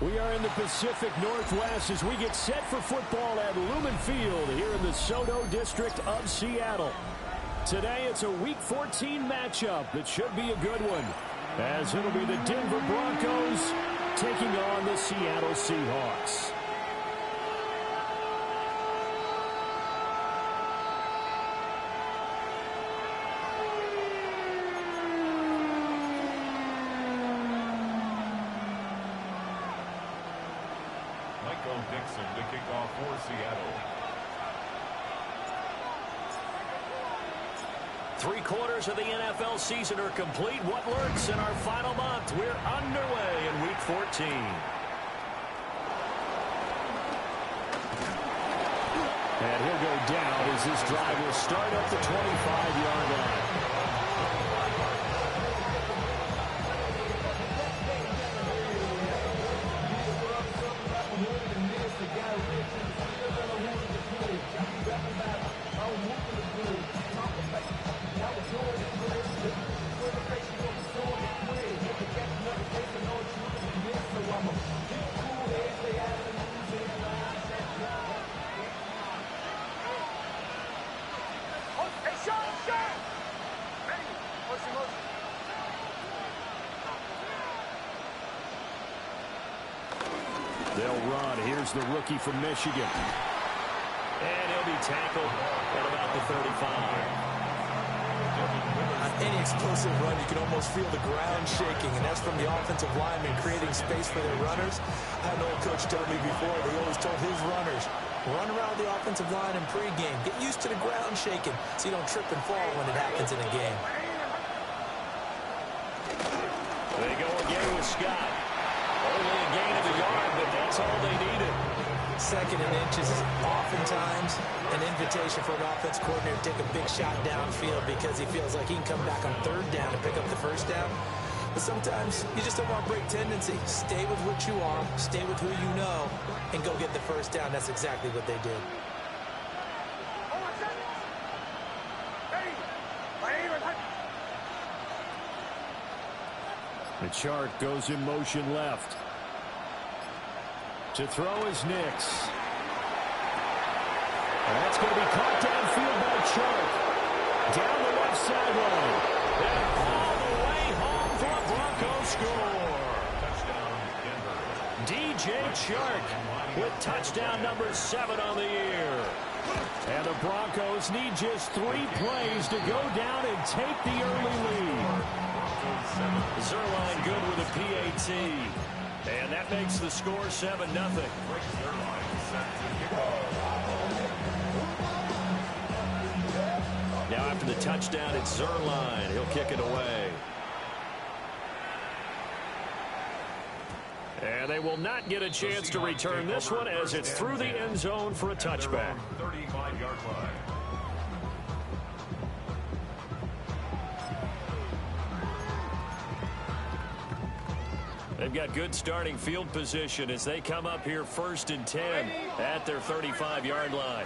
We are in the Pacific Northwest as we get set for football at Lumen Field here in the SoDo district of Seattle. Today it's a Week 14 matchup that should be a good one, as it'll be the Denver Broncos taking on the Seattle Seahawks. Dixon to kick off for Seattle. 3/4 of the NFL season are complete. What lurks in our final month? We're underway in Week 14. And he'll go down as this drive will start up the 25-yard line. They'll run. Here's the rookie from Michigan. And he'll be tackled at about the 35. On any explosive run, you can almost feel the ground shaking, and that's from the offensive linemen creating space for their runners. I had an old coach tell me before, they always told his runners, run around the offensive line in pregame. Get used to the ground shaking so you don't trip and fall when it happens in a game. They go again with Scott. Only a gain of a yard, but that's all they needed. 2nd and inches is oftentimes an invitation for an offense coordinator to take a big shot downfield because he feels like he can come back on 3rd down and pick up the 1st down. But sometimes you just don't want to break tendency. Stay with what you are, stay with who you know, and go get the 1st down. That's exactly what they did. The chart goes in motion left. To throw is Nix. And that's going to be caught downfield by Chark. Down the left sideline. And all the way home for a Broncos score. Touchdown, Denver. DJ Chark with touchdown number 7 on the year. And the Broncos need just 3 plays to go down and take the early lead. Zuerlein good with a PAT. And that makes the score 7-0. Now after the touchdown, it's Zuerlein. He'll kick it away. And they will not get a chance to return this one as it's through the end zone for a touchback. 35-yard line. They've got good starting field position as they come up here 1st and 10 at their 35-yard line.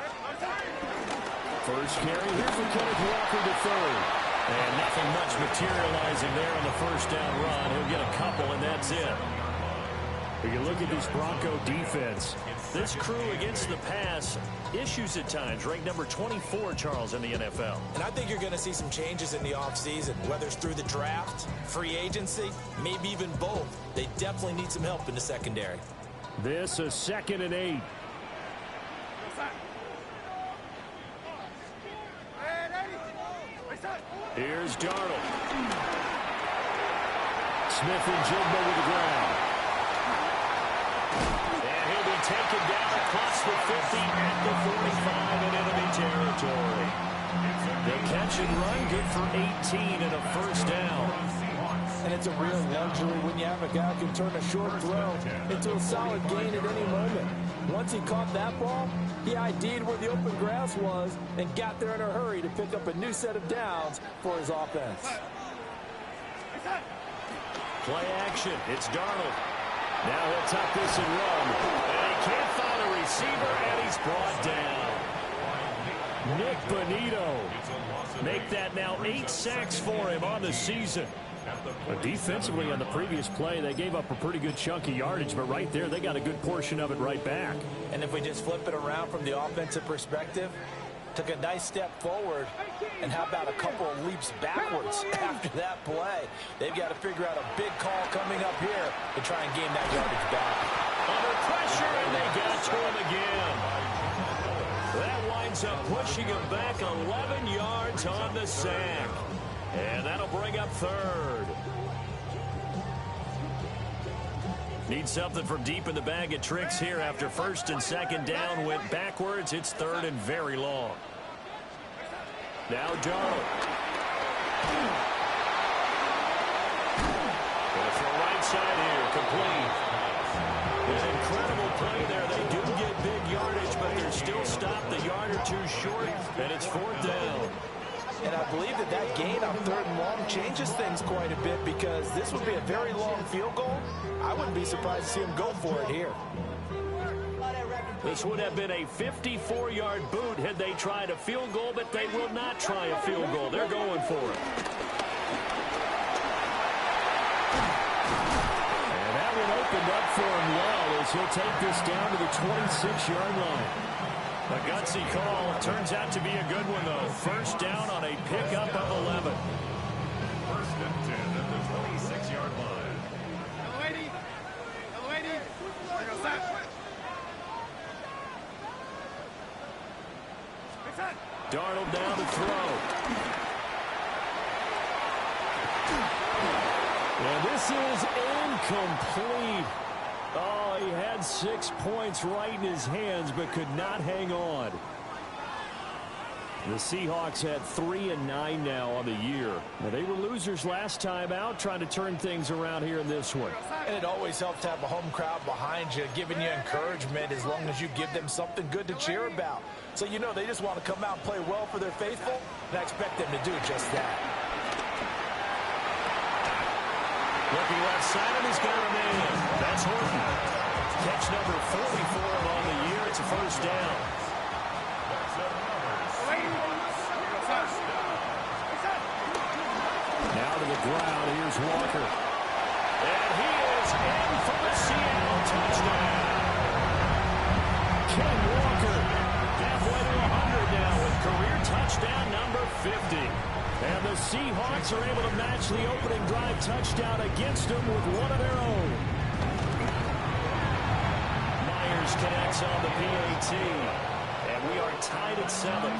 First carry here for Kenneth Walker III. And nothing much materializing there on the 1st down run. He'll get a couple, and that's it. When you look at this Bronco defense, this crew against the pass, issues at times, ranked number 24, Charles, in the NFL. And I think you're going to see some changes in the offseason, whether it's through the draft, free agency, maybe even both. They definitely need some help in the secondary. This a 2nd and 8. Here's Darnold. Smith and Jigba with the ground. And he'll be taken down across the 50 at the 45 in enemy territory. The catch and run good for 18 and a 1st down. And it's a real luxury when you have a guy who can turn a short throw into a solid gain at any moment. Once he caught that ball, he ID'd where the open grass was and got there in a hurry to pick up a new set of downs for his offense. Play action. It's Darnold. Now he'll tuck this and run. And he can't find a receiver, and he's brought down. Nick Bonito. Make that now 8 sacks for him on the season. Defensively on the previous play, they gave up a pretty good chunk of yardage, but right there, they got a good portion of it right back. And if we just flip it around from the offensive perspective, took a nice step forward, and how about a couple of leaps backwards after that play? They've got to figure out a big call coming up here to try and gain that yardage back. Under pressure, and they get it to him again. That winds up pushing him back 11 yards on the sack. And that'll bring up third. Need something from deep in the bag of tricks here after first and second down went backwards. It's third and very long. Now Darnold. Going for right side here, complete. An incredible play there. They do get big yardage, but they're still stopped the yard or two short, and it's fourth down. And I believe that gain on third and long changes things quite a bit, because this would be a very long field goal. I wouldn't be surprised to see him go for it here. This would have been a 54-yard boot had they tried a field goal, but they will not try a field goal. They're going for it. And that one opened up for him well as he'll take this down to the 26-yard line. A gutsy call. Turns out to be a good one, though. First down on a pickup of 11. First and 10 at the 26-yard line. Darnold down to throw. And this is incomplete. Oh, he had 6 points right in his hands, but could not hang on. The Seahawks had 3-9 now on the year. Now, they were losers last time out, trying to turn things around here in this one. And it always helps to have a home crowd behind you, giving you encouragement as long as you give them something good to cheer about. So you know they just want to come out and play well for their faithful, and I expect them to do just that. Looking left side, and he's got a man. That's Horton. Catch number 44 on the year. It's a first down. Now to the ground. Here's Walker. And he is in for the Seattle touchdown. Ken Walker halfway to 100 now with career touchdown number 50. And the Seahawks are able to match the opening drive touchdown against them with one of their own. Myers connects on the PAT. And we are tied at 7.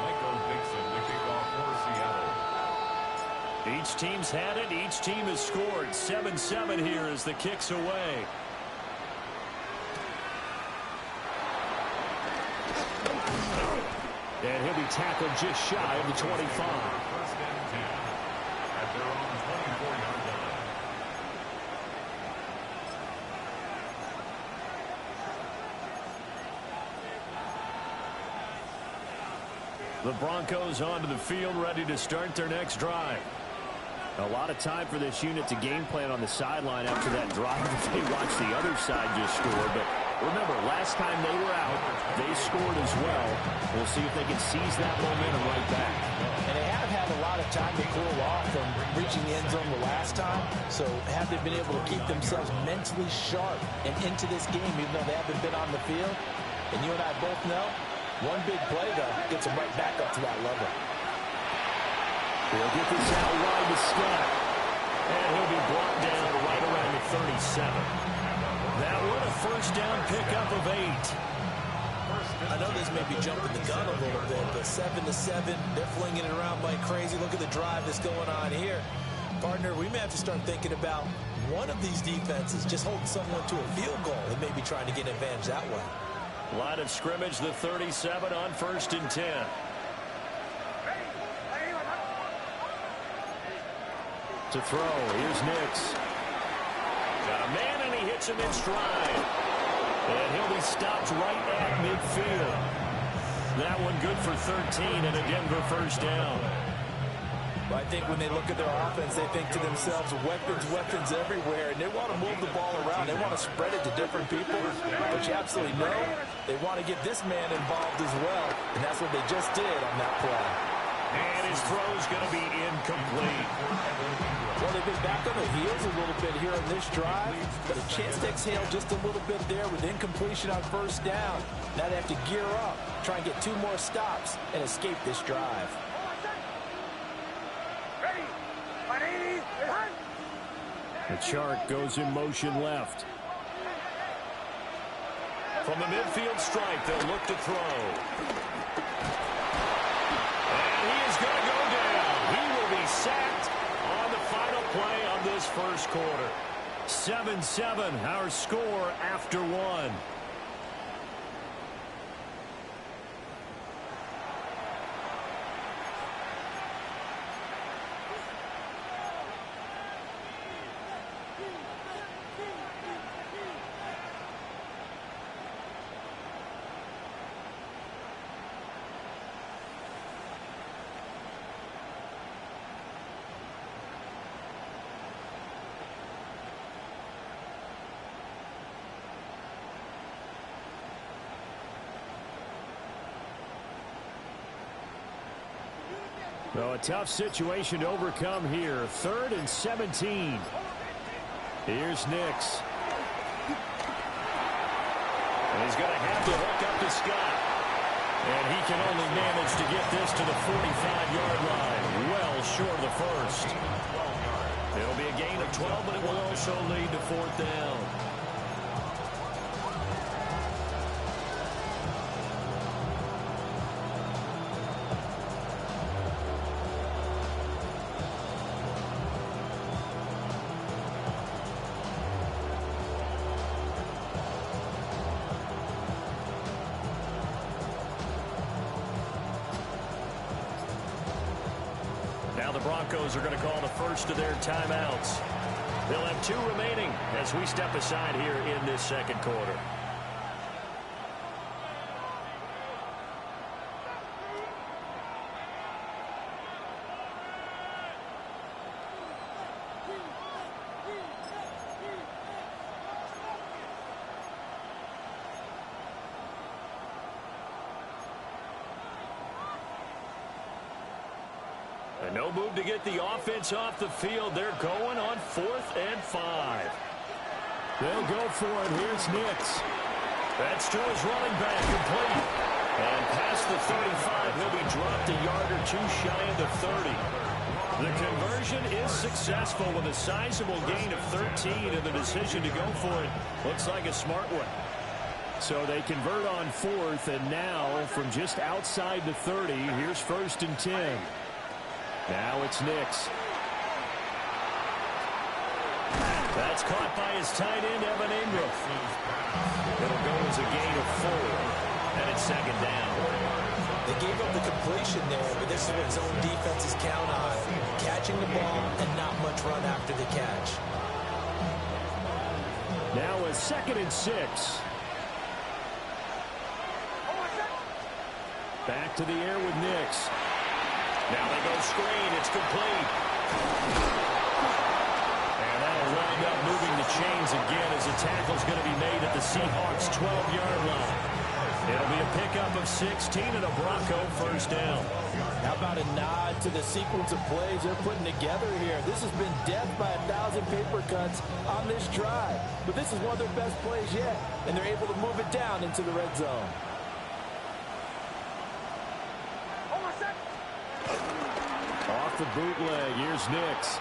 Michael Dixon to kick off for Seattle. Each team's had it. Each team has scored. 7-7 here as the kick's away. And he'll be tackled just shy of the 25. First and 10 at their own 24-yard line. The Broncos onto the field, ready to start their next drive. A lot of time for this unit to game plan on the sideline after that drive. They watch the other side just score, but remember, last time they were out, they scored as well. We'll see if they can seize that momentum right back. And they have had a lot of time to cool off from reaching the end zone the last time, so have they been able to keep themselves mentally sharp and into this game, even though they haven't been on the field? And you and I both know, one big play, though, gets them right back up to that level. He'll get this out wide to Scott. And he'll be brought down right around the 37. That one a first down pickup of 8. I know this may be jumping the gun a little bit, but 7-7, they're flinging it around like crazy. Look at the drive that's going on here. Partner, we may have to start thinking about one of these defenses just holding someone to a field goal and maybe trying to get an advantage that way. Line of scrimmage, the 37 on first and 10. To throw, here's Nix. Got a man, and he hits him in stride. And he'll be stopped right at midfield. That one good for 13 and a Denver first down. I think when they look at their offense, they think to themselves, weapons, weapons everywhere, and they want to move the ball around. They want to spread it to different people, but you absolutely know they want to get this man involved as well, and that's what they just did on that play. And his throw's going to be incomplete. Well, they've been back on their heels a little bit here on this drive, but a chance to exhale just a little bit there with incompletion on first down. Now they have to gear up, try and get 2 more stops, and escape this drive. The chart goes in motion left. From the midfield stripe, they'll look to throw. And he is going to go down. He will be sacked on the final play of this first quarter. 7-7, our score after 1. So a tough situation to overcome here. 3rd and 17. Here's Nix. And he's going to have to hook up to Scott. And he can only manage to get this to the 45-yard line. Well short of the first. It'll be a gain of 12, but it will also lead to 4th down. Now the Broncos are going to call the first of their timeouts. They'll have 2 remaining as we step aside here in this second quarter. And no move to get the offense off the field. They're going on 4th and 5. They'll go for it. Here's Nix. That's to his running back, complete. And past the 35, he'll be dropped a yard or 2 shy of the 30. The conversion is successful with a sizable gain of 13, and the decision to go for it looks like a smart one. So they convert on 4th, and now from just outside the 30, here's 1st and 10. Now it's Nix. That's caught by his tight end, Evan Ingram. It'll go as a gain of 4, and it's 2nd down. They gave up the completion there, but this is what zone defenses count on. Catching the ball and not much run after the catch. Now a 2nd and 6. Back to the air with Nix. Now they go screen. It's complete. And that'll wind up moving the chains again as the tackle's going to be made at the Seahawks' 12-yard line. It'll be a pickup of 16 and a Bronco first down. How about a nod to the sequence of plays they're putting together here? This has been death by 1,000 paper cuts on this drive. But this is one of their best plays yet, and they're able to move it down into the red zone. Off the bootleg, here's Nix.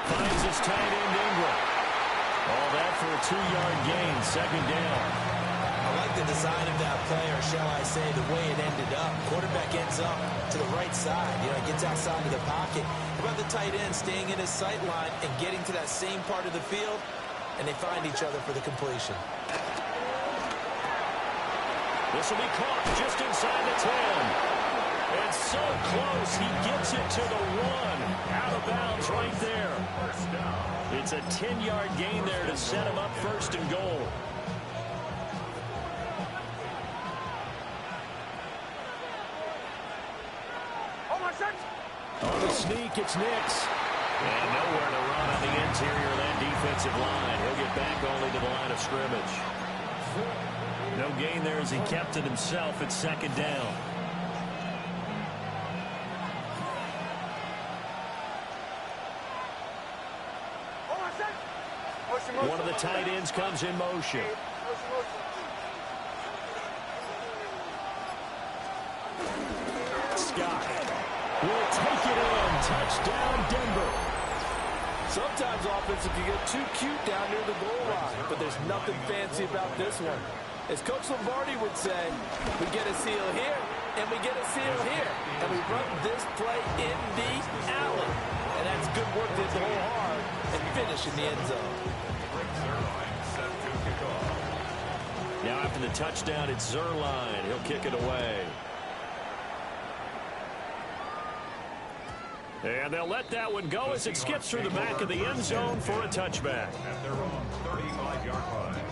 Finds his tight end Ingram. All that for a 2-yard gain, 2nd down. I like the design of that play, or shall I say the way it ended up. Quarterback ends up to the right side. Gets outside of the pocket. How about the tight end staying in his sight line and getting to that same part of the field, and they find each other for the completion. This will be caught just inside the 10. And so close, he gets it to the 1. Out of bounds right there. It's a 10-yard gain there to set him up 1st and goal. On the snap, sneak. It's Nix. And nowhere to run on the interior of that defensive line. He'll get back only to the line of scrimmage. No gain there as he kept it himself at second down. One of the tight ends comes in motion. Scott will take it in. Touchdown, Denver. Sometimes offensive can get too cute down near the goal line, but there's nothing fancy about this one. As Coach Lombardi would say, we get a seal here, and we get a seal here, and we run this play in the alley. And that's good work to hit the hole hard and finish in the end zone. Now after the touchdown, it's Zuerlein. He'll kick it away. And they'll let that one go as it skips through the back of the end zone for a touchback. At their own 35-yard line.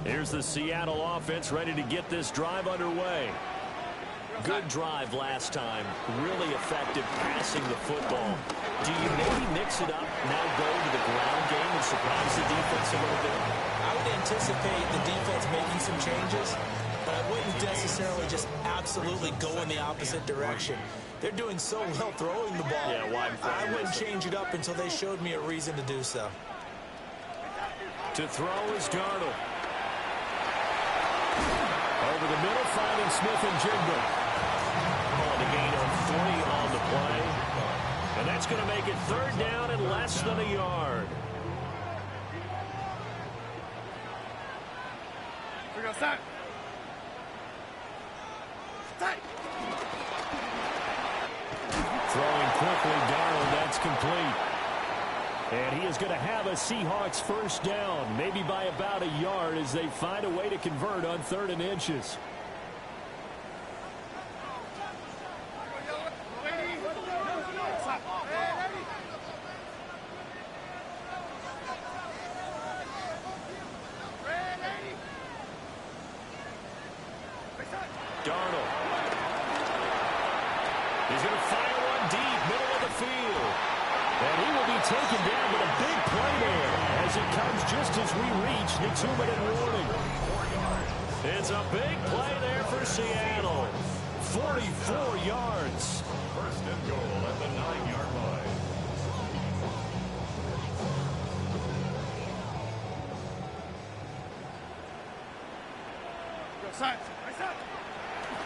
Here's the Seattle offense ready to get this drive underway. Good drive last time. Really effective passing the football. Do you maybe mix it up, now go to the ground game and surprise the defense a little bit? I would anticipate the defense making some changes, but I wouldn't necessarily just absolutely go in the opposite direction. They're doing so well throwing the ball. Yeah, why? I wouldn't change it up until they showed me a reason to do so. To throw is Darnold. Over the middle, finding Smith and Jigba. On the gain of 3 on the play. And that's going to make it third down and less than a yard. We go start. Throwing quickly, Darnold, that's complete. And he is going to have a Seahawks first down, maybe by about a yard as they find a way to convert on 3rd and inches. Darnold. He's going to fire one deep, middle of the field. And he will be taken down, but a big play there as it comes just as we reach the 2-minute warning. It's a big play there for Seattle. 44 yards. First and goal at the 9-yard line. Go side.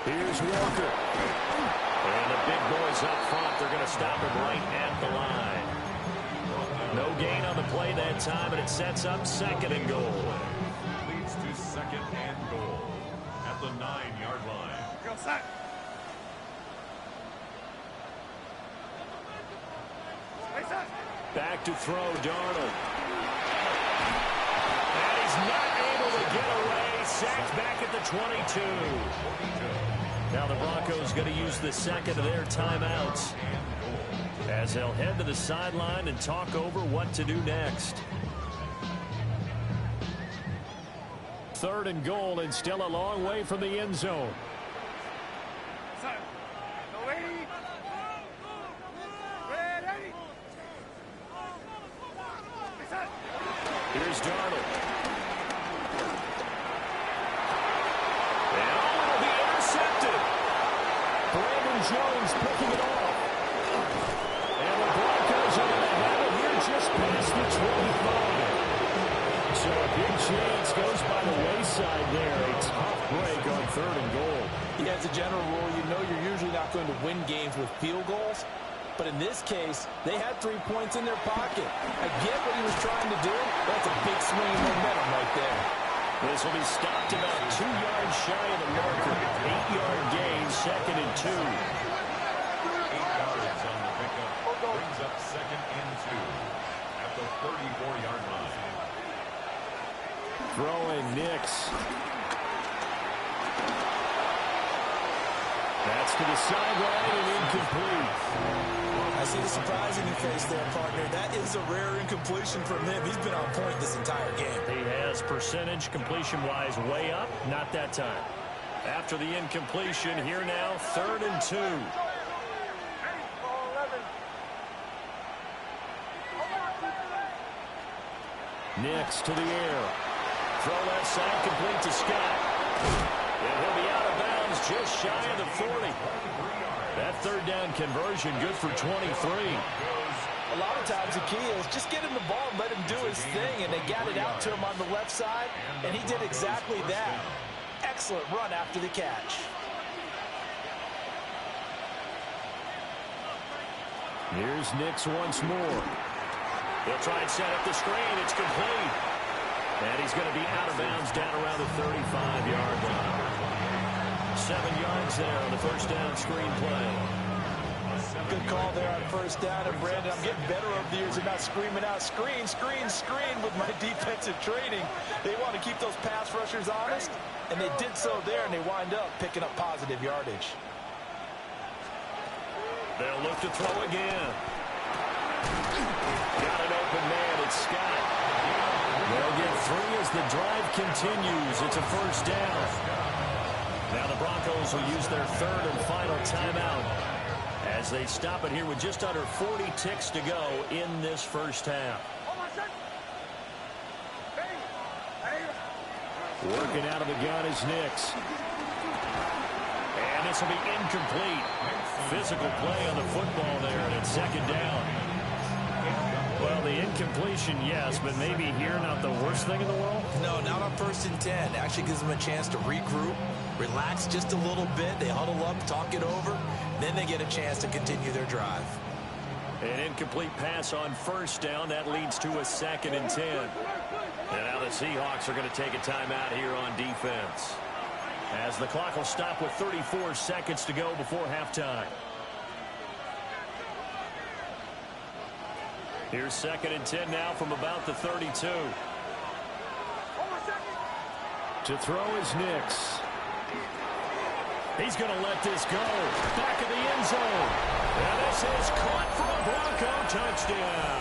Here's Walker. And the big boys up front, they're going to stop him right at the line. No gain on the play that time, and it sets up 2nd and goal. Leads to 2nd and goal at the 9-yard line. Go side. Back to throw, Darnold. And he's not able to get away. Sacked back at the 22. Now the Broncos going to use the second of their timeouts as they'll head to the sideline and talk over what to do next. 3rd and goal and still a long way from the end zone. Here's Darnold. And oh, it'll be intercepted. Brandon Jones picking it off. And the Broncos are going to have it here just past the 25. So a big chance goes by the wayside there. A tough break on 3rd and goal. Yeah, as a general rule, you know you're usually not going to win games with field goals. But in this case, they had 3 points in their pocket. I get what he was trying to do. That's a big swing of momentum right there. This will be stopped about 2 yards shy of the marker. 8-yard gain, 2nd and 2. 8 yards on the pickup. Brings up 2nd and 2 at the 34-yard line. Throwing Nix. That's to the sideline and incomplete. I see the surprise in your face there, partner. That is a rare incompletion from him. He's been on point this entire game. He has percentage completion-wise way up. Not that time. After the incompletion, here now, 3rd and 2. Nix to the air. Throw left side, complete to Scott. And he'll be out of bounds just shy of the 40. That 3rd down conversion good for 23. A lot of times the key is just get him the ball and let him do his thing, and they got it out to him on the left side, and he did exactly that. Excellent run after the catch. Here's Nix once more. He'll try and set up the screen. It's complete. And he's going to be out of bounds down around the 35-yard line. 7 yards there on the first down screen play. Good call there on first down. And, Brandon, I'm getting better over the years and not screaming out, screen, screen, screen with my defensive training. They want to keep those pass rushers honest, and they did so there, and they wind up picking up positive yardage. They'll look to throw again. Got an open man. It's Scott. They'll get 3 as the drive continues. It's a first down. Now the Broncos will use their 3rd and final timeout as they stop it here with just under 40 ticks to go in this first half. Working out of the gun is Nix. And this will be incomplete. Physical play on the football there, and it's 2nd down. Well, the incompletion, yes, but maybe here not the worst thing in the world? No, not on 1st and 10. Actually gives them a chance to regroup, relax just a little bit. They huddle up, talk it over. Then they get a chance to continue their drive. An incomplete pass on first down. That leads to a 2nd and 10. And now the Seahawks are going to take a timeout here on defense, as the clock will stop with 34 seconds to go before halftime. Here's 2nd and 10 now from about the 32. To throw is Nix. He's going to let this go. Back of the end zone. And this is caught for a Bronco touchdown.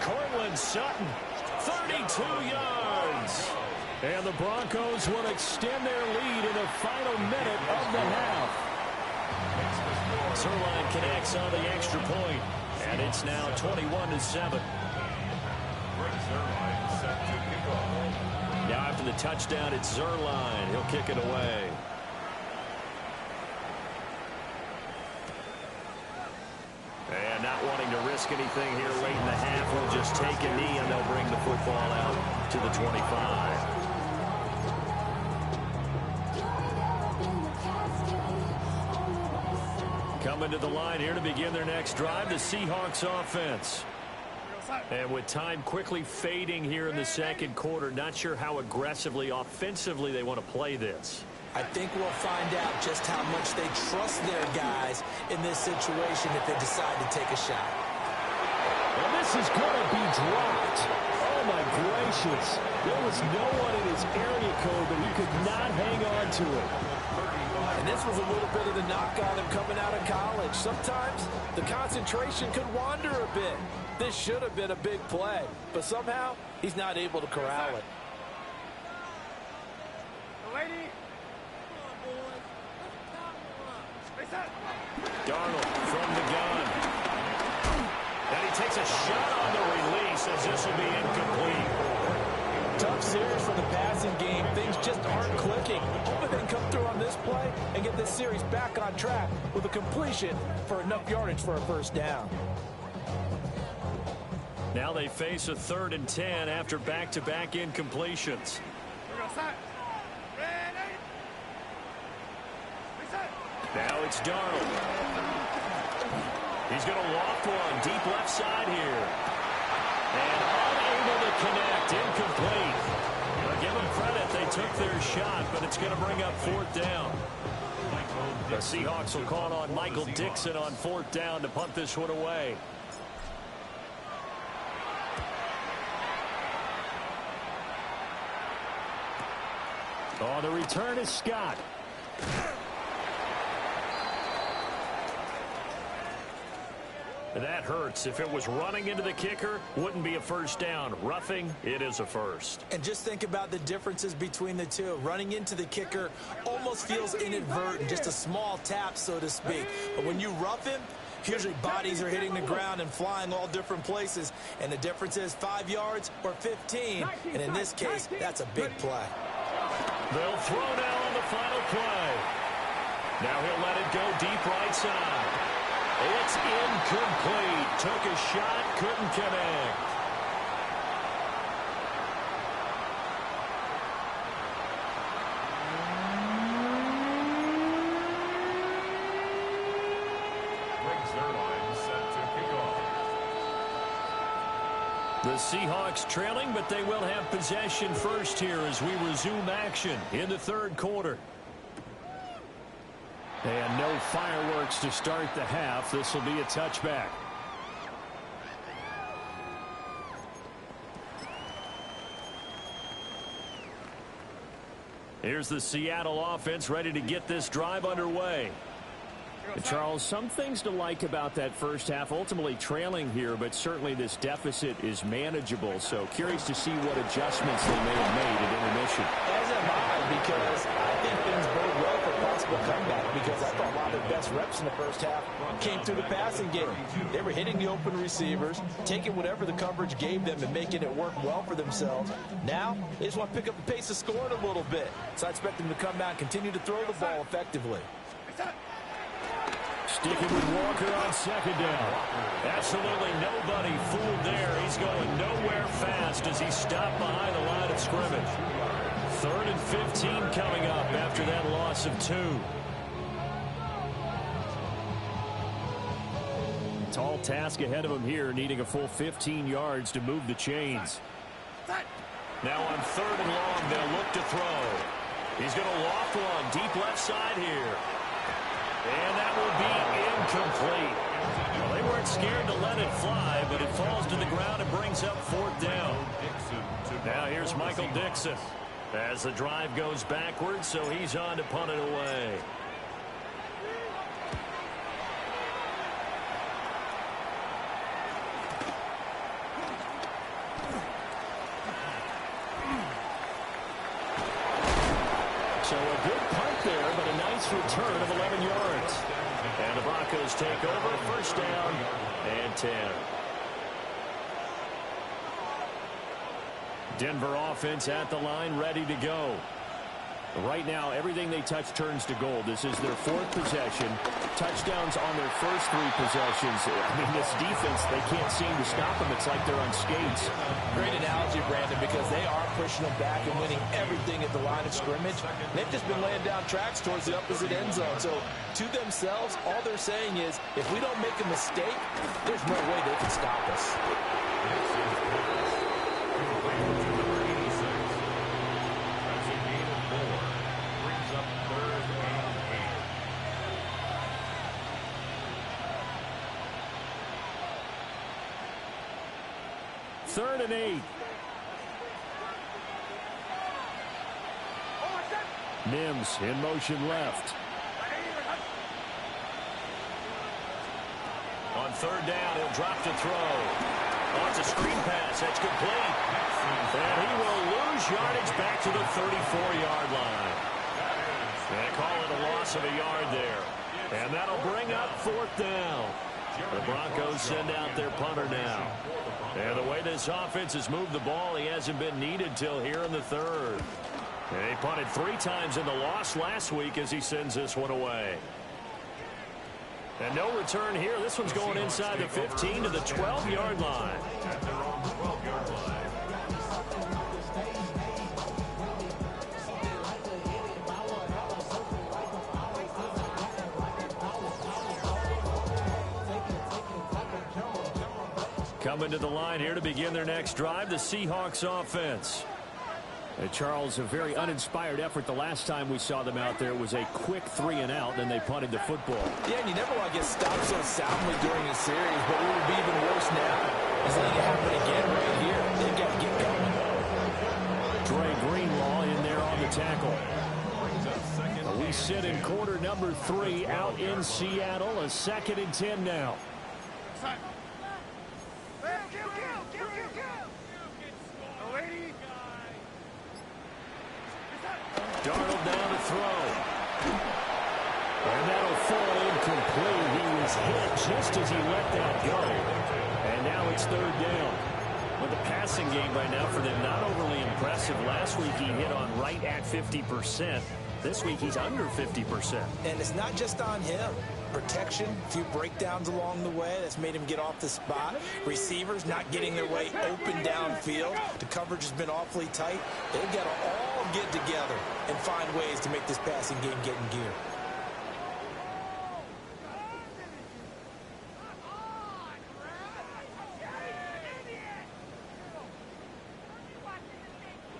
Cortland Sutton, 32 yards. And the Broncos will extend their lead in the final minute of the half. Zuerlein connects on the extra point. And it's now 21-7. Now after the touchdown, it's Zuerlein. He'll kick it away. And not wanting to risk anything here late in the half, will just take a knee, and they'll bring the football out to the 25. Coming to the line here to begin their next drive, the Seahawks offense. And with time quickly fading here in the 2nd quarter, not sure how aggressively, offensively they want to play this. I think we'll find out just how much they trust their guys in this situation if they decide to take a shot. And this is going to be dropped. Oh, my gracious. There was no one in his area code, but he could not hang on to it. And this was a little bit of the knock on him coming out of college. Sometimes the concentration could wander a bit. This should have been a big play, but somehow he's not able to corral it. Darnold from the gun. And he takes a shot on the release as this will be incomplete. Tough series for the passing game. Things just aren't clicking. Hoping they can come through on this play and get this series back on track with a completion for enough yardage for a first down. Now they face a 3rd and 10 after back-to-back incompletions. Now it's Darnold. He's going to loft one deep left side here. And unable to connect, incomplete. But give them credit, they took their shot, but it's going to bring up 4th down. The Seahawks will call on Michael Dixon on 4th down to punt this one away. On the return is Scott. That hurts. If it was running into the kicker, wouldn't be a first down. Roughing, it is a first. And just think about the differences between the two. Running into the kicker almost feels inadvertent, just a small tap, so to speak. But when you rough him, usually bodies are hitting the ground and flying all different places. And the difference is 5 yards or 15. And in this case, that's a big play. They'll throw now on the final play. Now he'll let it go deep right side. It's incomplete. Took a shot, couldn't connect. Brings their line set to kick off. The Seahawks trailing, but they will have possession first here as we resume action in the third quarter. And no fireworks to start the half. This will be a touchback. Here's the Seattle offense ready to get this drive underway. And Charles, some things to like about that first half. Ultimately trailing here, but certainly this deficit is manageable. So curious to see what adjustments they may have made at intermission. As am I, because I think things bode well for possible comeback, because I thought a lot of their best reps in the first half came through the passing game. They were hitting the open receivers, taking whatever the coverage gave them and making it work well for themselves. Now, they just want to pick up the pace of scoring a little bit. So I expect them to come out and continue to throw the ball effectively. Sticking with Walker on second down. Absolutely nobody fooled there. He's going nowhere fast as he stopped behind the line of scrimmage. 3rd and 15 coming up after that loss of 2. Tall task ahead of him here, needing a full 15 yards to move the chains. Now on 3rd and long, they'll look to throw. He's going to loft one deep left side here. And that will be incomplete. Well, they weren't scared to let it fly, but it falls to the ground and brings up 4th down. Now here's Michael Dixon as the drive goes backwards, so he's on to punt it away. So a good punt there, but a nice return of 11 yards. And the Broncos take over, 1st down and 10. Denver offense at the line, ready to go. Right now, everything they touch turns to gold. This is their 4th possession. Touchdowns on their first 3 possessions. I mean, this defense, they can't seem to stop them. It's like they're on skates. Great analogy, Brandon, because they are pushing them back and winning everything at the line of scrimmage. They've just been laying down tracks towards the opposite end zone. So, to themselves, all they're saying is, if we don't make a mistake, there's no way they can stop us. Third and 8. Mims in motion left. On 3rd down, he'll drop to throw. Oh, it's a screen pass. That's complete. And he will lose yardage back to the 34-yard line. They call it a loss of a yard there. And that'll bring up 4th down. The Broncos send out their punter now. And the way this offense has moved the ball, he hasn't been needed till here in the 3rd. And he punted 3 times in the loss last week as he sends this one away. And no return here. This one's going inside the 15 to the 12-yard line. At their own 12-yard line. Coming to the line here to begin their next drive, the Seahawks offense. And Charles, a very uninspired effort the last time we saw them out there was a quick 3-and-out, then they punted the football. Yeah, and you never want to get stopped so soundly during a series, but what would be even worse now is letting it happen again right here. They've got to get going. Dre Greenlaw in there on the tackle. We sit in quarter number 3 out in Seattle, a 2nd and 10 now. Darnold down to throw. And that'll fall incomplete. He was hit just as he let that go. And now it's third down. With the passing game right now for them, not overly impressive. Last week he hit on right at 50%. This week he's under 50%. And it's not just on him. Protection, a few breakdowns along the way that's made him get off the spot. Receivers not getting their way open downfield. The coverage has been awfully tight. They've got to all get together and find ways to make this passing game get in gear.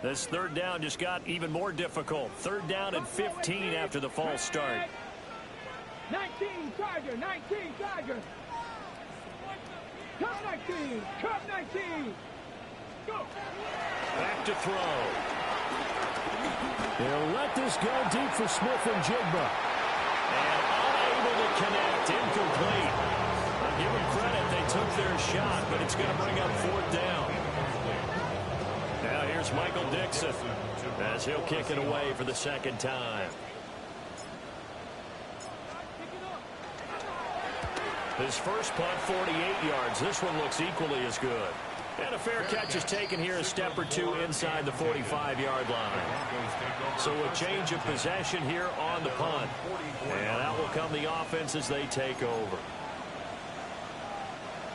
This third down just got even more difficult. Third down and 15 after the false start. 19, Tiger, 19, Tiger. Come 19, come 19. Go. Back to throw. They'll let this go deep for Smith and Jigba. And unable to connect, incomplete. I'll give them credit, they took their shot, but it's going to bring up fourth down. Now here's Michael Dixon as he'll kick it away for the second time. His first punt, 48 yards. This one looks equally as good. And a fair catch is taken here a step or two inside the 45-yard line. So a change of possession here on the punt. And out will come the offense as they take over.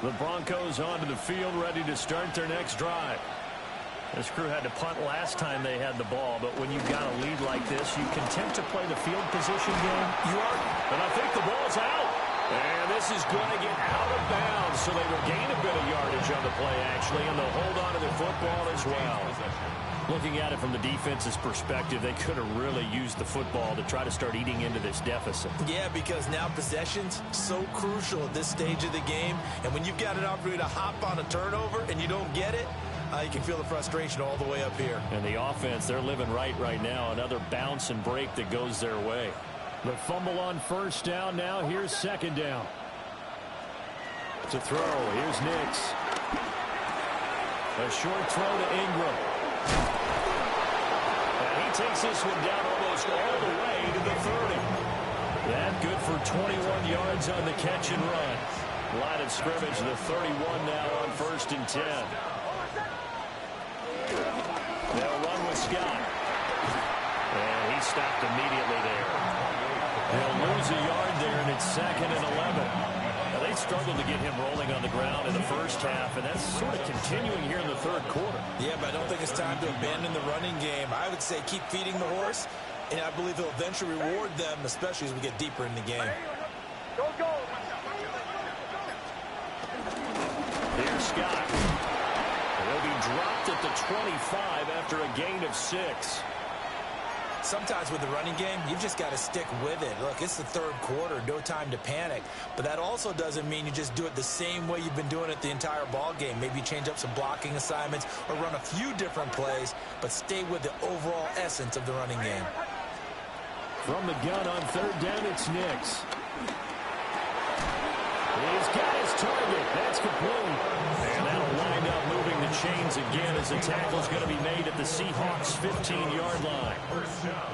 The Broncos onto the field, ready to start their next drive. This crew had to punt last time they had the ball, but when you've got a lead like this, you can attempt to play the field position game. You are. And I think the ball's out. And this is going to get out of bounds, so they will gain a bit of yardage on the play, actually, and they'll hold on to their football as well. Looking at it from the defense's perspective, they could have really used the football to try to start eating into this deficit. Yeah, because now possession's so crucial at this stage of the game, and when you've got an opportunity to hop on a turnover and you don't get it, you can feel the frustration all the way up here. And the offense, they're living right now. Another bounce and break that goes their way. The fumble on first down. Now here's second down. To throw. Here's Nix. A short throw to Ingram. And he takes this one down almost all the way to the 30. That good for 21 yards on the catch and run. Line of scrimmage, the 31 now on 1st and 10. They'll run with Scott. And he stopped immediately there. They'll lose a yard there, and it's 2nd and 11. Now, they struggled to get him rolling on the ground in the first half, and that's sort of continuing here in the third quarter. Yeah, but I don't think it's time to abandon the running game. I would say keep feeding the horse, and I believe he'll eventually reward them, especially as we get deeper in the game. Go, go. Here's Scott. He'll be dropped at the 25 after a gain of 6. Sometimes with the running game, you've just got to stick with it. Look, it's the third quarter, no time to panic. But that also doesn't mean you just do it the same way you've been doing it the entire ball game. Maybe change up some blocking assignments or run a few different plays, but stay with the overall essence of the running game. From the gun on third down, it's Nix. He's got his target. That's complete. And that'll wind up moving the chains again as the tackle's going to be made at the Seahawks' 15-yard line.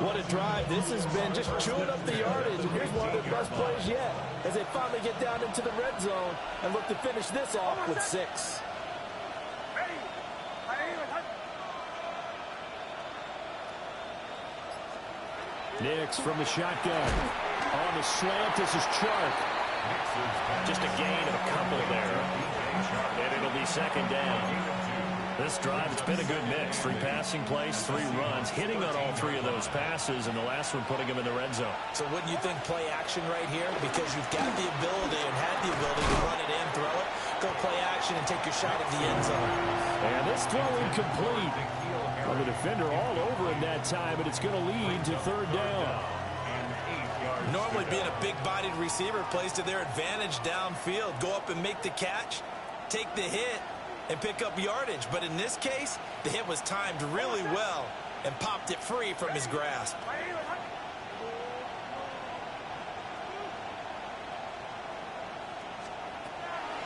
What a drive. This has been just chewing up the yardage. And here's one of their best plays yet as they finally get down into the red zone and look to finish this off with 6. Nix from the shotgun. On the slant, this is Chark. Just a gain of a couple there. And it'll be second down. This drive, it's been a good mix. 3 passing plays, 3 runs, hitting on all 3 of those passes, and the last one putting him in the red zone. So wouldn't you think play action right here? Because you've got the ability and had the ability to run it in, throw it, go play action, and take your shot at the end zone. And this throw incomplete. Well, the defender all over him that time, but it's going to lead to third down. Normally being a big-bodied receiver plays to their advantage downfield. Go up and make the catch, take the hit, and pick up yardage. But in this case, the hit was timed really well and popped it free from his grasp.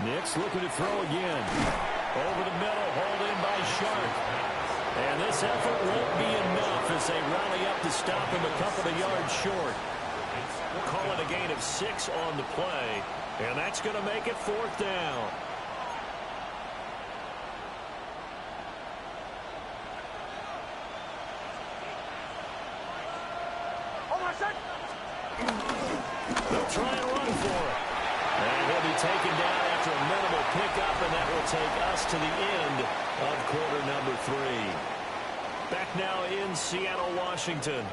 Nick's looking to throw again. Over the middle, hauled in by Sharp. And this effort won't be enough as they rally up to stop him a couple of yards short. Call it a gain of 6 on the play, and that's going to make it 4th down. They'll try and run for it. And he'll be taken down after a minimal pickup, and that will take us to the end of quarter number 3. Back now in Seattle, Washington.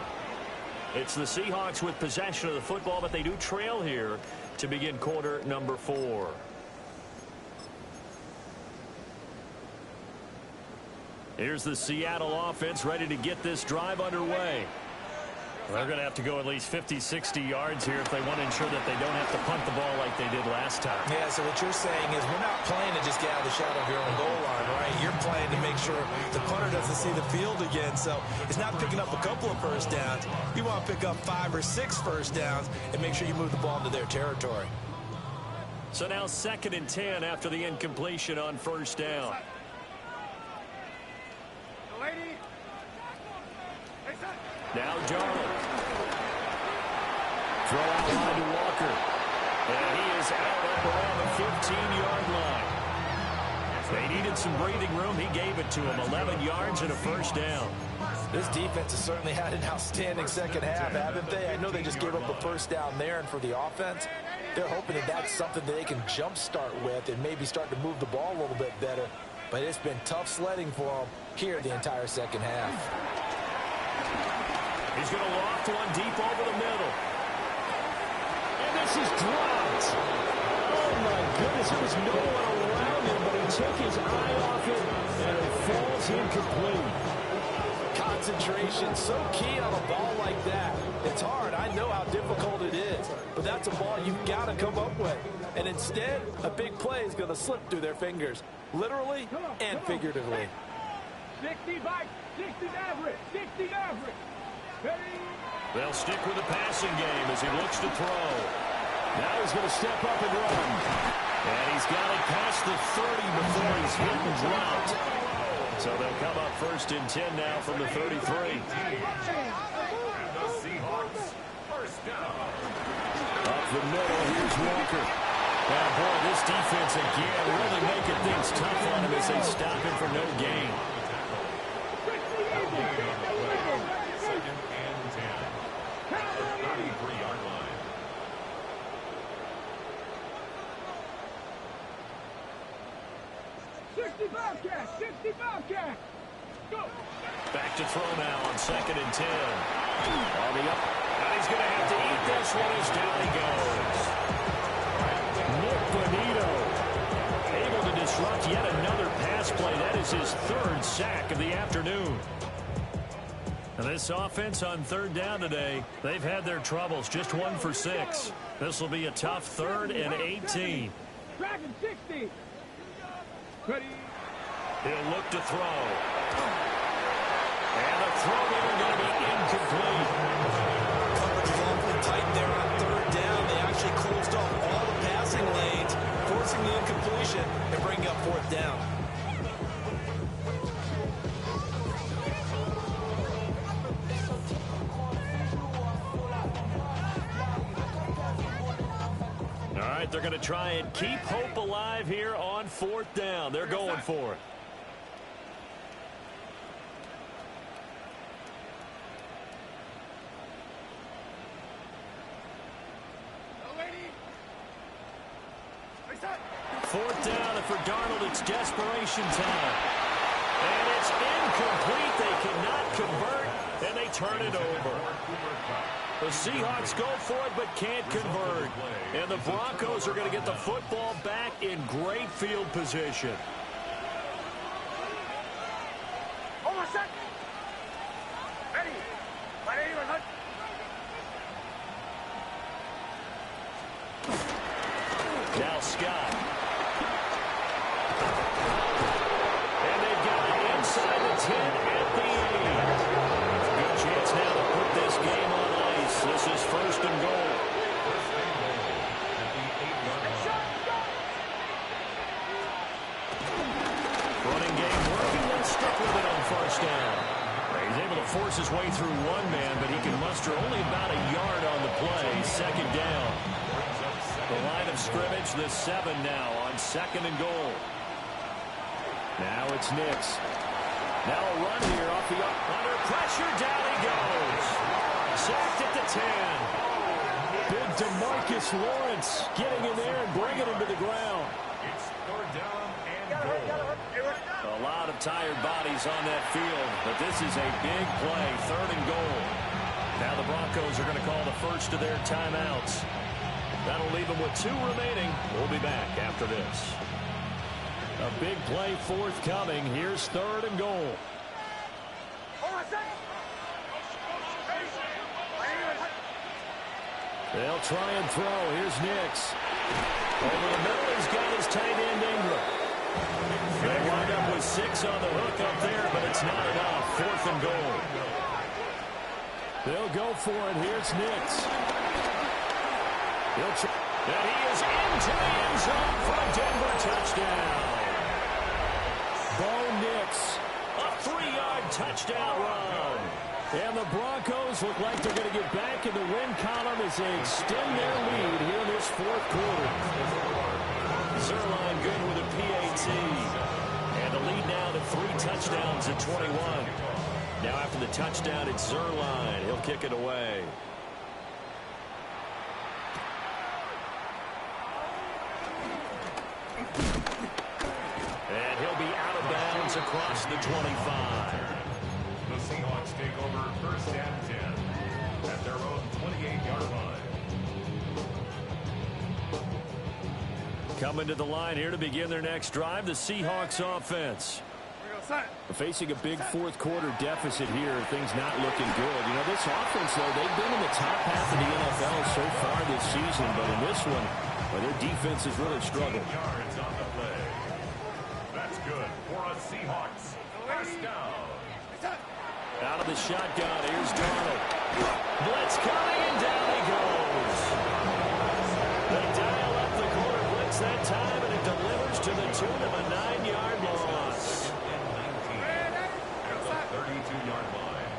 It's the Seahawks with possession of the football, but they do trail here to begin quarter number 4. Here's the Seattle offense ready to get this drive underway. They're going to have to go at least 50, 60 yards here if they want to ensure that they don't have to punt the ball like they did last time. Yeah, so what you're saying is we're not playing to just get out of the shadow of your own goal line, right? You're playing to make sure the punter doesn't see the field again. So it's not picking up a couple of first downs. You want to pick up 5 or 6 first downs and make sure you move the ball into their territory. So now 2nd and 10 after the incompletion on first down. Now Darnold. Throw out line to Walker. And he is out up around the 15-yard line. They needed some breathing room. He gave it to him. 11 yards and a first down. This defense has certainly had an outstanding second half, haven't they? I know they just gave up a first down there, and for the offense, they're hoping that that's something that they can jumpstart with and maybe start to move the ball a little bit better. But it's been tough sledding for them here the entire second half. He's going to loft one deep over the middle. And this is dropped. Oh, my goodness. There was no one around him, but he took his eye off it, and it falls incomplete. Concentration, so key on a ball like that. It's hard. I know how difficult it is, but that's a ball you've got to come up with. And instead, a big play is going to slip through their fingers, literally and figuratively. 60 back, 60 average, 60 average. They'll stick with the passing game as he looks to throw. Now he's going to step up and run. And he's got it past the 30 before he's hit and dropped. So they'll come up 1st and 10 now from the 33. The Seahawks, first down. Up the middle, here's Walker. Oh, boy, this defense again really making things tough on him as they stop him for no gain. Back to throw now on 2nd and 10. On the up. And he's going to have to eat this one as down he goes. Nick Bonito able to disrupt yet another pass play. That is his 3rd sack of the afternoon. And this offense on 3rd down today, they've had their troubles. Just 1 for 6. This will be a tough 3rd and 18. Dragon 60. Ready. He'll look to throw. And the throw there going to be incomplete. Coverage is awfully tight there on 3rd down. They actually closed off all the passing lanes, forcing the incompletion and bringing up 4th down. All right, they're going to try and keep hope alive here on 4th down. They're going for it. Fourth down, and for Darnold, it's desperation time. And it's incomplete. They cannot convert, and they turn it over. The Seahawks go for it, but can't convert. And the Broncos are going to get the football back in great field position. Now Scott. And they've got it inside the 10 at the 8. Good chance now to put this game on ice. This is 1st and goal. stuck with it on first down. He's able to force his way through one man, but he can muster only about a yard on the play. Second down. The line of scrimmage, the 7 now on second and goal. Now it's Nix. Now a run here off the under pressure. Down he goes. Sacked at the 10. Big DeMarcus Lawrence getting in there and bringing him to the ground. It's third down and goal. A lot of tired bodies on that field, but this is a big play, third and goal. Now the Broncos are going to call the first of their timeouts. That'll leave them with 2 remaining. We'll be back after this. A big play forthcoming. Here's third and goal. They'll try and throw. Here's Nix. Over the middle, he's got his tight end Ingram. They wind up with 6 on the hook up there, but it's not enough. Fourth and goal. They'll go for it. Here's Nix. And he is into the end zone for a Denver touchdown. Bo Nix. A 3-yard touchdown run. And the Broncos look like they're going to get back in the win column as they extend their lead here in this fourth quarter. Zuerlein good with a PAT. And the lead now to 3 touchdowns at 21. Now after the touchdown, it's Zuerlein. He'll kick it away. And he'll be out of bounds across the 25. The Seahawks take over first and 10 at their own 28-yard line. Coming to the line here to begin their next drive, the Seahawks offense. Facing a big fourth quarter deficit here, things not looking good. You know, this offense, though, they've been in the top half of the NFL so far this season, but in this one, well, their defense has really struggled. Yards on the play. That's good for a Seahawks first down. Out of the shotgun, here's Darnold. Blitz coming, and down he goes. They dial up the quarter blitz that time, and it delivers to the tune of a 9-yard loss. At the 32-yard line.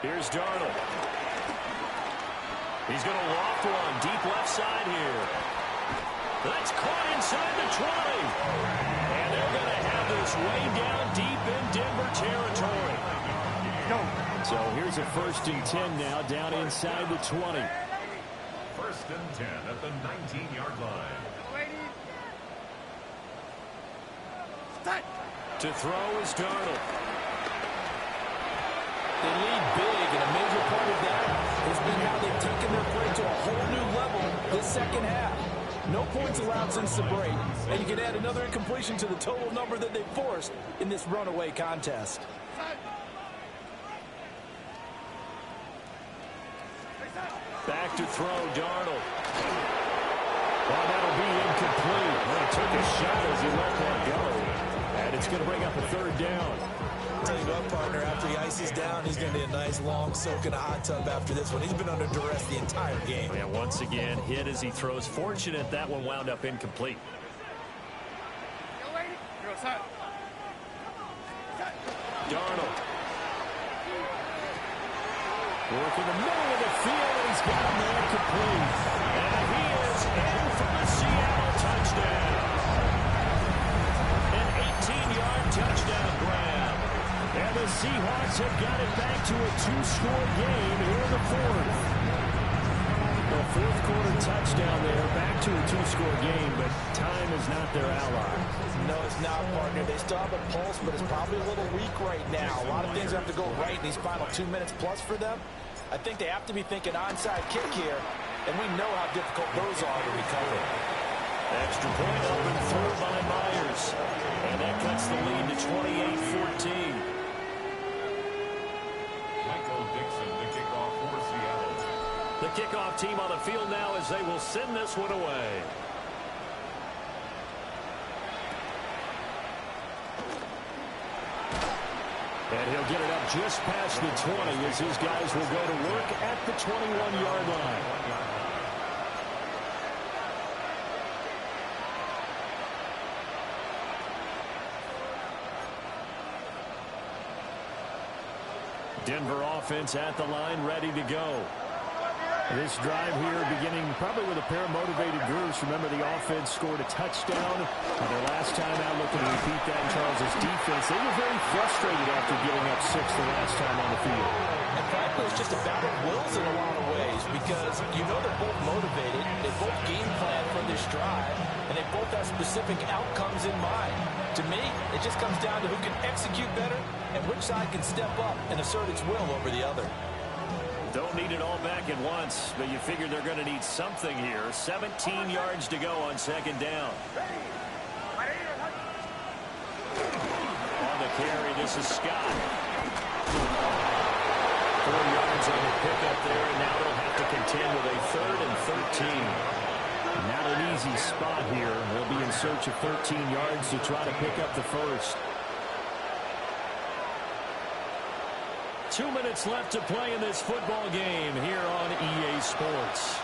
Here's Darnold. He's going to loft one deep left side here. That's caught inside the 20. And they're going to have this way down deep in Denver territory. So here's a first and 10 now down inside the 20. First and 10 at the 19-yard line. To throw is Darnold. They lead big, and a major part of that has been how they've taken their play to a whole new level this second half. No points allowed since the break, and you can add another incompletion to the total number that they forced in this runaway contest. Back to throw, Darnold. Well, that'll be incomplete. Well, he took a shot as he let that go. And it's going to bring up a third down. Tell you what, partner, after he ices down, he's going to be a nice long soak in a hot tub after this one. He's been under duress the entire game. And once again, hit as he throws. Fortunate that one wound up incomplete. Darnold. Working the middle of the field, and he's got him there complete. And he is in for the Seattle touchdown. An 18-yard touchdown grab. And the Seahawks have got it back to a 2-score game here in the fourth. A fourth quarter touchdown there, back to a 2-score game, but time is not their ally. No, it's not, partner. They still have a pulse, but it's probably a little weak right now. A lot of things have to go right in these final 2 minutes plus for them. I think they have to be thinking onside kick here, and we know how difficult those are to recover. Extra point up and through by Myers. And that cuts the lead to 28-14. Michael Dixon, the kickoff for Seattle. The kickoff team on the field now as they will send this one away. And he'll get it up just past the 20 as his guys will go to work at the 21-yard line. Denver offense at the line, ready to go. This drive here beginning probably with a pair of motivated groups. Remember, the offense scored a touchdown. Their last time out, looking to repeat that in Charles' defense. They were very frustrated after giving up 6 the last time on the field. And frankly, it's just a battle of wills in a lot of ways because you know they're both motivated. They both game plan for this drive, and they both have specific outcomes in mind. To me, it just comes down to who can execute better and which side can step up and assert its will over the other. Don't need it all back at once, but you figure they're going to need something here. 17 yards to go on second down. On the carry, this is Scott. 4 yards on the pickup there, and now they'll have to contend with a 3rd and 13. Not an easy spot here. They'll be in search of 13 yards to try to pick up the first. 2 minutes left to play in this football game here on EA Sports.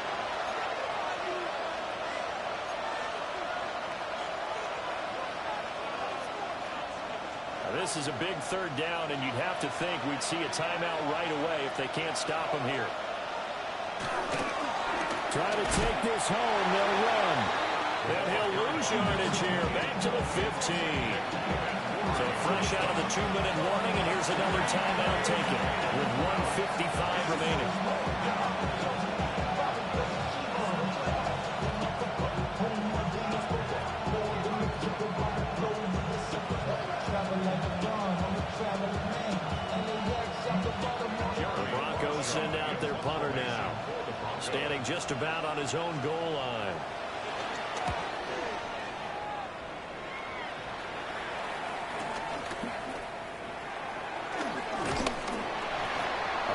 Now this is a big 3rd down, and you'd have to think we'd see a timeout right away if they can't stop them here. Try to take this home. They'll run. And he'll lose yardage here. Back to the 15. So fresh out of the 2-minute warning, and here's another timeout taken with 1:55 remaining. The Broncos send out their punter now, standing just about on his own goal line.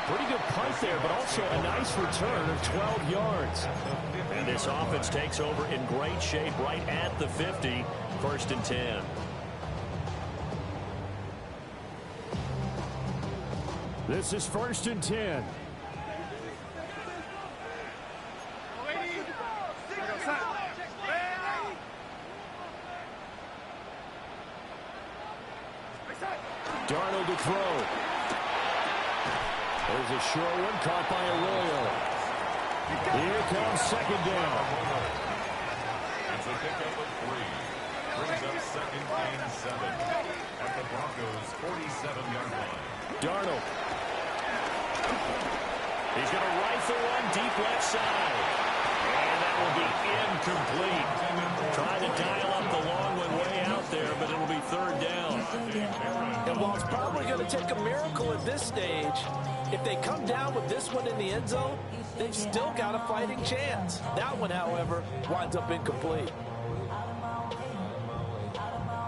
Pretty good punt there, but also a nice return of 12 yards. And this offense takes over in great shape right at the 50. 1st and 10. This is 1st and 10. Darnold to throw. There's a short one caught by Arroyo. Here comes second down. That's a pickup of 3. Brings up 2nd and 7 at the Broncos' 47-yard line. Darnold. He's going to rifle one deep left side. And that will be incomplete. Trying to dial up the long one way out there, but it'll be 3rd down. And while it's probably going to take a miracle at this stage, if they come down with this one in the end zone, they've still got a fighting chance. That one, however, winds up incomplete.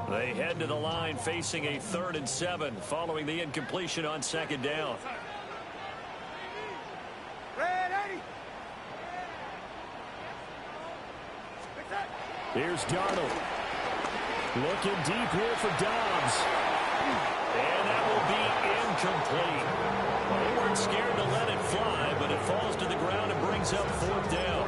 They head to the line facing a 3rd and 7 following the incompletion on second down. Here's Darnold. Looking deep here for Dobbs. And that will be incomplete. They weren't scared to let it fly, but it falls to the ground and brings up 4th down.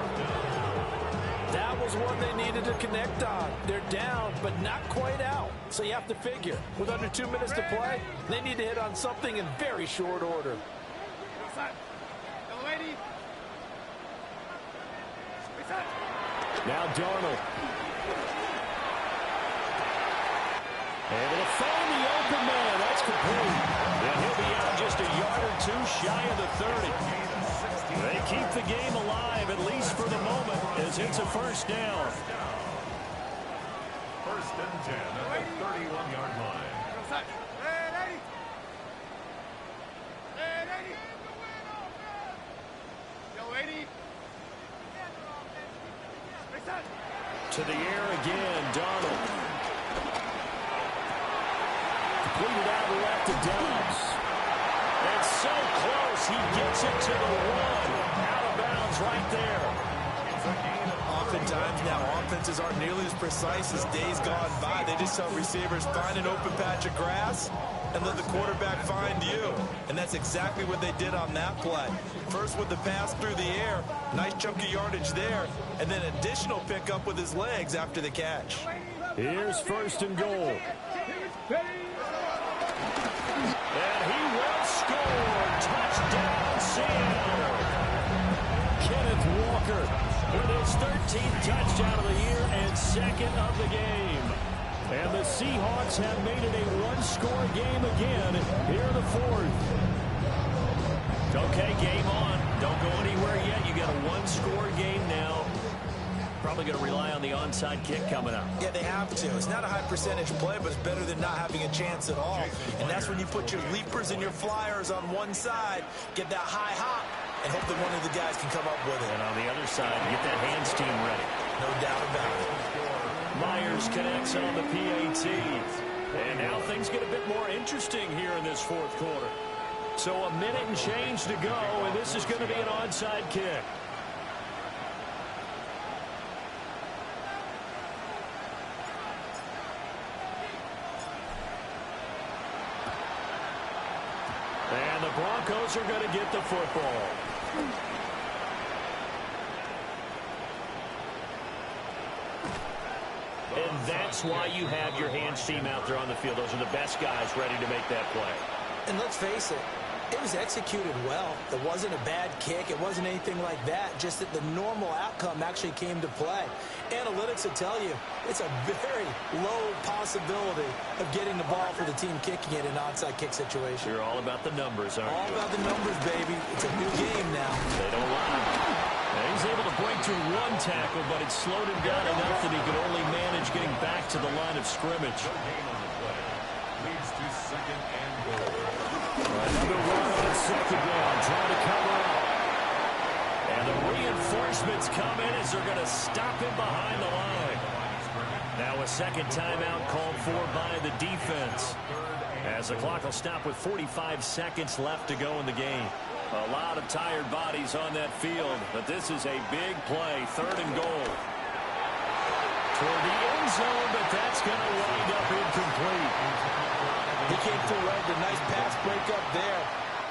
That was one they needed to connect on. They're down, but not quite out. So you have to figure, with under 2 minutes to play, they need to hit on something in very short order. Now Darnold. Able to find the open man. That's complete. And he'll be out just a yard or 2 shy of the 30. They keep the game alive, at least for the moment, as it's a 1st down. 1st and 10 at the 31-yard line. To the air again, Darnold. Completed out left to Dobbs. It's so close, he gets it to the 1. Out of bounds right there. Oftentimes now, offenses aren't nearly as precise as days gone by. They just tell receivers, find an open patch of grass and let the quarterback find you. And that's exactly what they did on that play. First with the pass through the air, nice chunky yardage there, and then additional pickup with his legs after the catch. Here's 1st and goal. And he will score. Tucker with his 13th touchdown of the year and second of the game. And the Seahawks have made it a one-score game again here in the fourth. Okay, game on. Don't go anywhere yet. You got a one-score game now. Probably going to rely on the onside kick coming up. Yeah, they have to. It's not a high percentage play, but it's better than not having a chance at all. And that's when you put your leapers and your flyers on one side, get that high hop, and hope that one of the guys can come up with it. And on the other side, get that hands team ready. No doubt about it. Myers connects on the PAT. And now things get a bit more interesting here in this fourth quarter. So a minute and change to go, and this is going to be an onside kick. And the Broncos are going to get the football. And that's why you have your hands team out there on the field. Those are the best guys ready to make that play. And let's face it, it was executed well. It wasn't a bad kick. It wasn't anything like that. Just that the normal outcome actually came to play. Analytics will tell you it's a very low possibility of getting the ball for the team kicking it in an onside kick situation. You're all about the numbers, aren't you? All about the numbers, baby. It's a new game now. They don't lie. And he's able to break through one tackle, but it slowed him down enough that he could only manage getting back to the line of scrimmage. Leads to second and goal. Another run on second down, trying to cover up. And the reinforcements come in as they're going to stop him behind the line. Now a second timeout called for by the defense, as the clock will stop with 45 seconds left to go in the game. A lot of tired bodies on that field, but this is a big play, third and goal. Toward the end zone, but that's going to wind up incomplete. He came through right, a nice pass breakup there.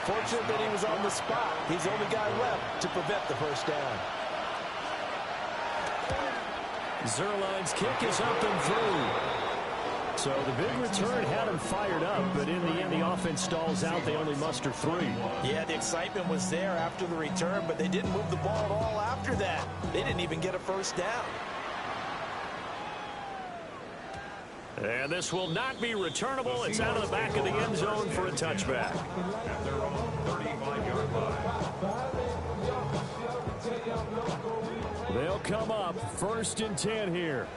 Fortunate that he was on the spot. He's the only guy left to prevent the first down. Zuerlein's kick is up and through. So the big return had him fired up, but in the end the offense stalls out. They only muster 3. Yeah, the excitement was there after the return, but they didn't move the ball at all after that. They didn't even get a first down. And this will not be returnable. It's out of the back of the end zone for a touchback. At their own 35-yard line. They'll come up first and 10 here.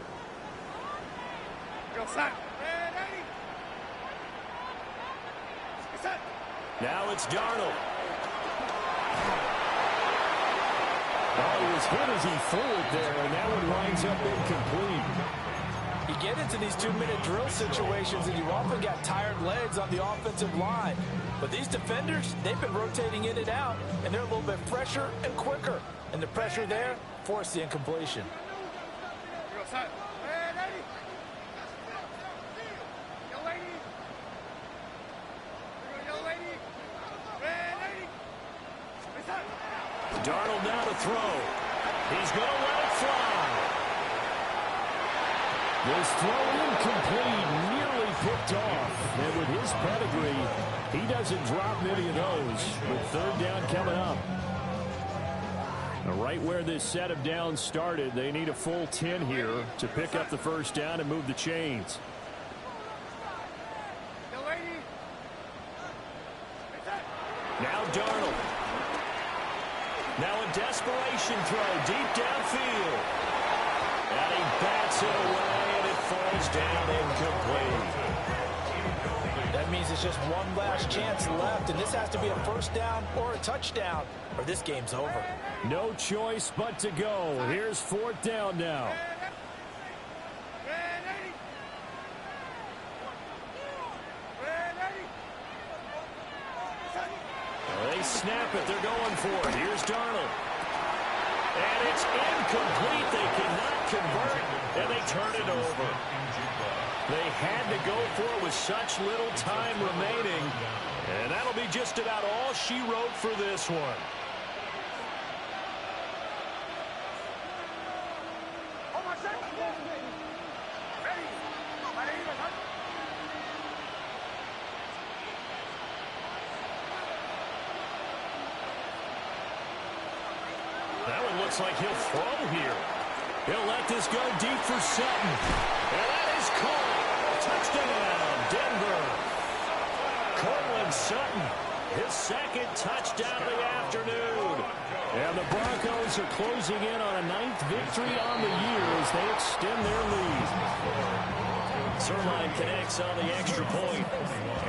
Now it's Darnold. Oh, he was hit as he threw it there, and that one winds up incomplete. You get into these 2-minute drill situations, and you often got tired legs on the offensive line. But these defenders, they've been rotating in and out, and they're a little bit fresher and quicker. And the pressure there forced the incompletion. Darnold now to throw. He's going to let it fly. This throw incomplete, nearly picked off. And with his pedigree, he doesn't drop many of those. With third down coming up. Right where this set of downs started, they need a full 10 here to pick up the first down and move the chains. Now Darnold. Now a desperation throw deep downfield. And he bats it away, and it falls down incomplete. That means it's just one last chance left, and this has to be a first down or a touchdown, or this game's over. No choice but to go. Here's fourth down now. They snap it. They're going for it. Here's Darnold. And it's incomplete. They cannot convert, and they turn it over. They had to go for it with such little time remaining. And that'll be just about all she wrote for this one. looks like he'll throw here. He'll let this go deep for Sutton. And that is caught. Touchdown, Denver. Cortland Sutton, his second touchdown of the afternoon. And the Broncos are closing in on a 9th victory on the year as they extend their lead. Zuerlein connects on the extra point.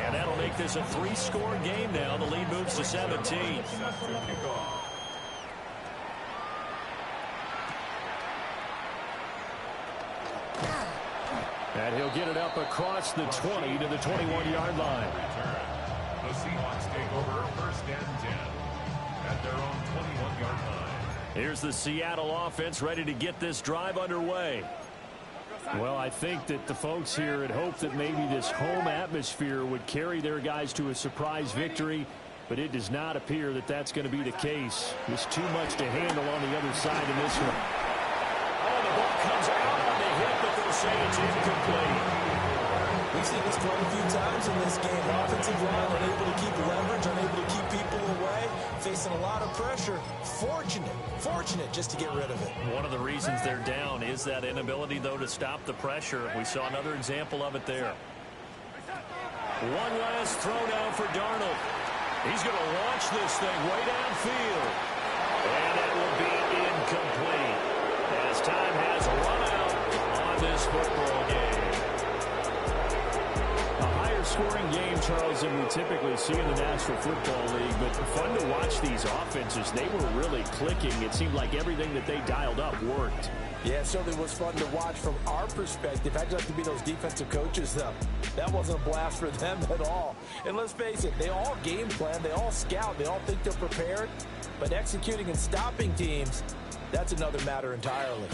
And that'll make this a 3-score game now. The lead moves to 17. And he'll get it up across the 20 to the 21-yard line. The Seahawks take over 1st and 10 at their own 21-yard line. Here's the Seattle offense ready to get this drive underway. Well, I think that the folks here had hoped that maybe this home atmosphere would carry their guys to a surprise victory, but it does not appear that that's going to be the case. There's too much to handle on the other side in this one. Oh, the ball comes out on the hit, but they'll say it's incomplete. We've seen this quite a few times in this game. Offensive line unable to keep leverage, unable to keep people away, facing a lot of pressure. Fortunate just to get rid of it. One of the reasons they're down is that inability, though, to stop the pressure. We saw another example of it there. One last throw down for Darnold. He's going to launch this thing way downfield. And that will be incomplete as time has run out on this football game. A higher scoring game, Charles, than we typically see in the National Football League, but fun to watch these offenses. They were really clicking. It seemed like everything that they dialed up worked. Yeah, it certainly was fun to watch from our perspective. I'd like to be those defensive coaches, though. That wasn't a blast for them at all. And let's face it, they all game plan, they all scout, they all think they're prepared. But executing and stopping teams, that's another matter entirely.